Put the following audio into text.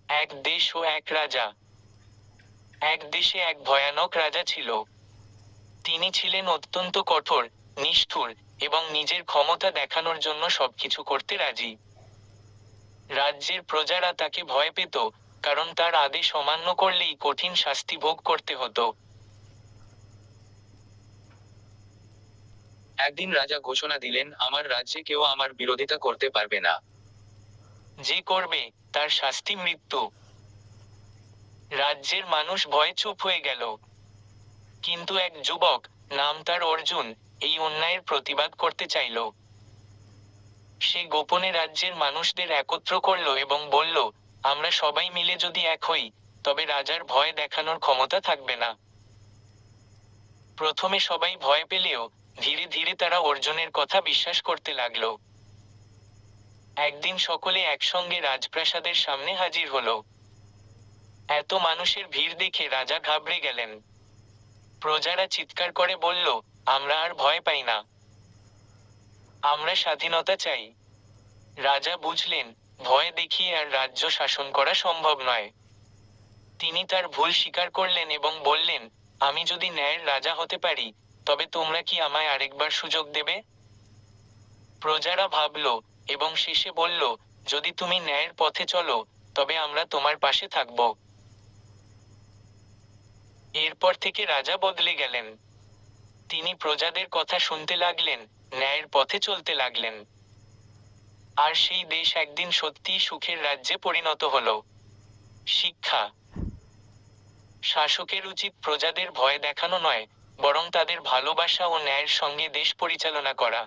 এক দেশ ও এক রাজা। এক দেশে এক ভয়ানক রাজা ছিল। তিনি ছিলেন অত্যন্ত কঠোর, নিষ্ঠুর, এবং নিজের ক্ষমতা দেখানোর জন্য সবকিছু করতে রাজি। রাজ্যের প্রজারা তাকে ভয় পেত, কারণ তার আদেশ অমান্য করলেই কঠিন শাস্তি ভোগ করতে হতো। একদিন রাজা ঘোষণা দিলেন, আমার রাজ্যে কেউ আমার বিরোধিতা করতে পারবে না। যে করবে, তার শাস্তি মৃত্যু। রাজ্যের মানুষ ভয়ে চুপ হয়ে গেল। কিন্তু এক যুবক, নাম তার অর্জুন, এই অন্যায়ের প্রতিবাদ করতে চাইল। সে গোপনে রাজ্যের মানুষদের একত্র করল এবং বলল, আমরা সবাই মিলে যদি এক হই, তবে রাজার ভয় দেখানোর ক্ষমতা থাকবে না। প্রথমে সবাই ভয় পেলেও ধীরে ধীরে তারা অর্জুনের কথা বিশ্বাস করতে লাগলো। একদিন সকলে একসঙ্গে রাজপ্রাসাদের সামনে হাজির হলো। এত মানুষের ভিড় দেখে রাজা ঘাবড়ে গেলেন। প্রজারা চিৎকার করে বলল, আমরা আর ভয় পাই না, আমরা স্বাধীনতা চাই। রাজা বুঝলেন, ভয় দেখিয়ে আর রাজ্য শাসন করা সম্ভব নয়। তিনি তার ভুল স্বীকার করলেন এবং বললেন, আমি যদি ন্যায়ের রাজা হতে পারি, তবে তোমরা কি আমায় আরেকবার সুযোগ দেবে? প্রজারা ভাবল, এবং শেষে বলল, যদি তুমি ন্যায়ের পথে চলো, তবে আমরা তোমার পাশে থাকব। এরপর থেকে রাজা বদলে গেলেন। তিনি প্রজাদের কথা শুনতে লাগলেন, ন্যায়ের পথে চলতে লাগলেন। আর সেই দেশ একদিন সত্যিই সুখের রাজ্যে পরিণত হলো। শিক্ষা: শাসকের উচিত প্রজাদের ভয় দেখানো নয়, বরং তাদের ভালোবাসা ও ন্যায়ের সঙ্গে দেশ পরিচালনা করা।